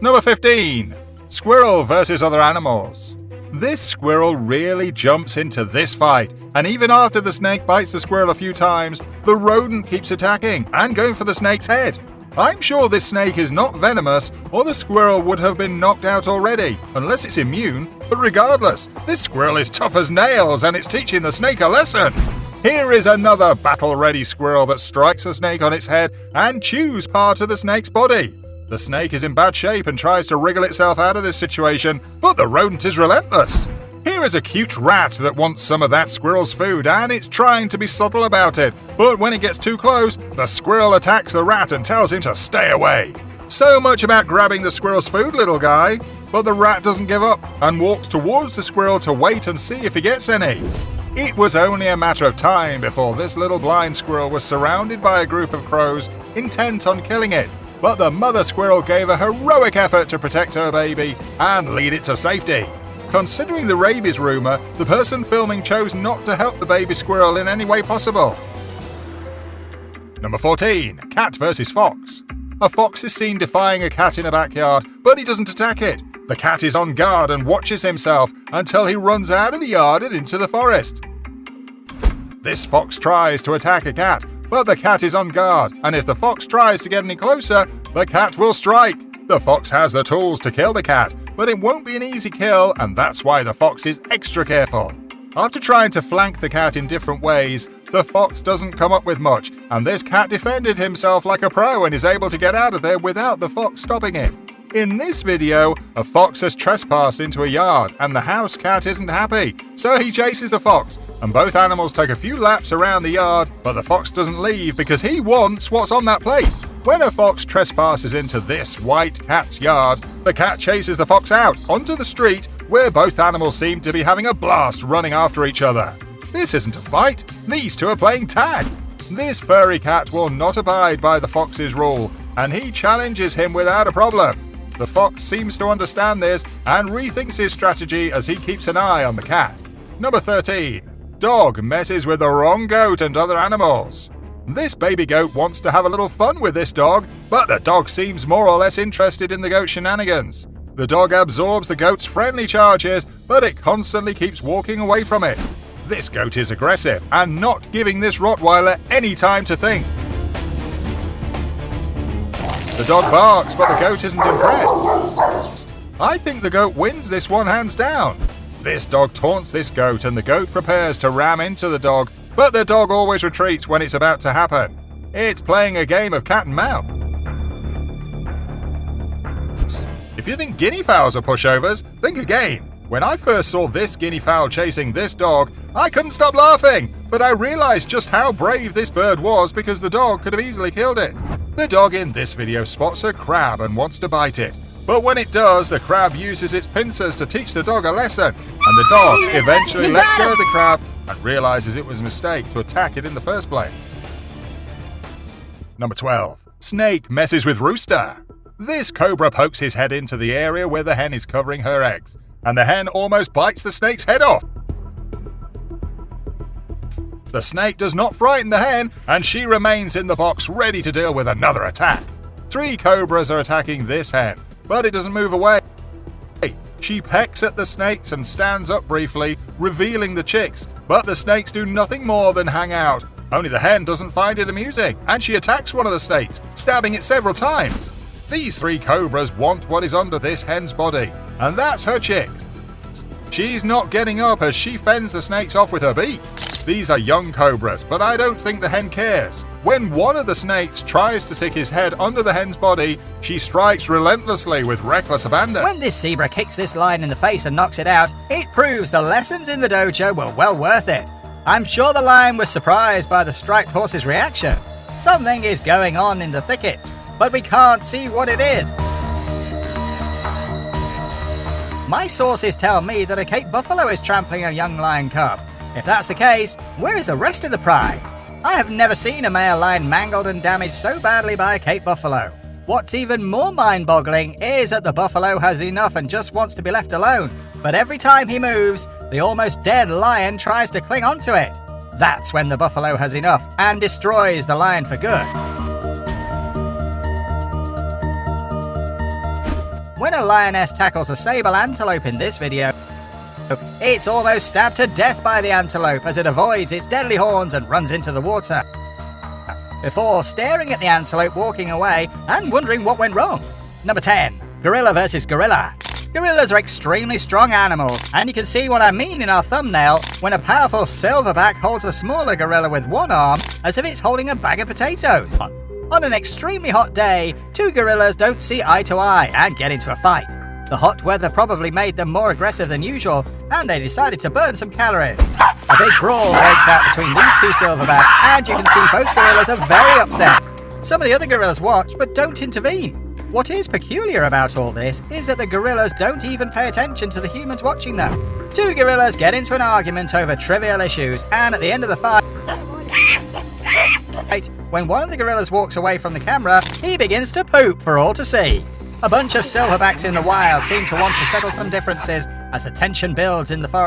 Number 15. Squirrel versus other animals. This squirrel really jumps into this fight, and even after the snake bites the squirrel a few times, the rodent keeps attacking and going for the snake's head. I'm sure this snake is not venomous, or the squirrel would have been knocked out already, unless it's immune, but regardless, this squirrel is tough as nails and it's teaching the snake a lesson. Here is another battle-ready squirrel that strikes a snake on its head and chews part of the snake's body. The snake is in bad shape and tries to wriggle itself out of this situation, but the rodent is relentless. Here is a cute rat that wants some of that squirrel's food and it's trying to be subtle about it, but when it gets too close, the squirrel attacks the rat and tells him to stay away. So much about grabbing the squirrel's food, little guy. But the rat doesn't give up and walks towards the squirrel to wait and see if he gets any. It was only a matter of time before this little blind squirrel was surrounded by a group of crows intent on killing it. But the mother squirrel gave a heroic effort to protect her baby and lead it to safety. Considering the rabies rumor, the person filming chose not to help the baby squirrel in any way possible. Number 14. Cat versus fox. A fox is seen defying a cat in a backyard, but he doesn't attack it. The cat is on guard and watches himself until he runs out of the yard and into the forest. This fox tries to attack a cat, but the cat is on guard, and if the fox tries to get any closer, the cat will strike. The fox has the tools to kill the cat, but it won't be an easy kill, and that's why the fox is extra careful. After trying to flank the cat in different ways, the fox doesn't come up with much, and this cat defended himself like a pro and is able to get out of there without the fox stopping him. In this video, a fox has trespassed into a yard and the house cat isn't happy, so he chases the fox, and both animals take a few laps around the yard, but the fox doesn't leave because he wants what's on that plate. When a fox trespasses into this white cat's yard, the cat chases the fox out onto the street where both animals seem to be having a blast running after each other. This isn't a fight, these two are playing tag. This furry cat will not abide by the fox's rule, and he challenges him without a problem. The fox seems to understand this and rethinks his strategy as he keeps an eye on the cat. Number 13. Dog messes with the wrong goat and other animals. This baby goat wants to have a little fun with this dog, but the dog seems more or less interested in the goat's shenanigans. The dog absorbs the goat's friendly charges, but it constantly keeps walking away from it. This goat is aggressive and not giving this Rottweiler any time to think. The dog barks, but the goat isn't impressed. I think the goat wins this one hands down. This dog taunts this goat and the goat prepares to ram into the dog, but the dog always retreats when it's about to happen. It's playing a game of cat and mouse. If you think guinea fowls are pushovers, think again. When I first saw this guinea fowl chasing this dog, I couldn't stop laughing, but I realized just how brave this bird was because the dog could have easily killed it. The dog in this video spots a crab and wants to bite it, but when it does, the crab uses its pincers to teach the dog a lesson, and the dog eventually lets go of the crab and realizes it was a mistake to attack it in the first place. Number 12. Snake messes with rooster. This cobra pokes his head into the area where the hen is covering her eggs, and the hen almost bites the snake's head off. The snake does not frighten the hen, and she remains in the box ready to deal with another attack. 3 cobras are attacking this hen, but it doesn't move away. She pecks at the snakes and stands up briefly, revealing the chicks, but the snakes do nothing more than hang out. Only the hen doesn't find it amusing, and she attacks one of the snakes, stabbing it several times. These 3 cobras want what is under this hen's body, and that's her chicks. She's not getting up as she fends the snakes off with her beak. These are young cobras, but I don't think the hen cares. When one of the snakes tries to stick his head under the hen's body, she strikes relentlessly with reckless abandon. When this zebra kicks this lion in the face and knocks it out, it proves the lessons in the dojo were well worth it. I'm sure the lion was surprised by the striped horse's reaction. Something is going on in the thickets, but we can't see what it is. My sources tell me that a Cape buffalo is trampling a young lion cub. If that's the case, where is the rest of the pride? I have never seen a male lion mangled and damaged so badly by a Cape buffalo. What's even more mind-boggling is that the buffalo has enough and just wants to be left alone, but every time he moves, the almost dead lion tries to cling onto it. That's when the buffalo has enough and destroys the lion for good. when a lioness tackles a sable antelope in this video, it's almost stabbed to death by the antelope as it avoids its deadly horns and runs into the water, before staring at the antelope walking away and wondering what went wrong. Number 10. Gorilla versus gorilla. Gorillas are extremely strong animals, and you can see what I mean in our thumbnail when a powerful silverback holds a smaller gorilla with one arm as if it's holding a bag of potatoes. On an extremely hot day, two gorillas don't see eye to eye and get into a fight. The hot weather probably made them more aggressive than usual, and they decided to burn some calories. A big brawl breaks out between these two silverbacks, and you can see both gorillas are very upset. Some of the other gorillas watch, but don't intervene. What is peculiar about all this is that the gorillas don't even pay attention to the humans watching them. Two gorillas get into an argument over trivial issues, and at the end of the fight, when one of the gorillas walks away from the camera, he begins to poop for all to see. A bunch of silverbacks in the wild seem to want to settle some differences as the tension builds in the forest.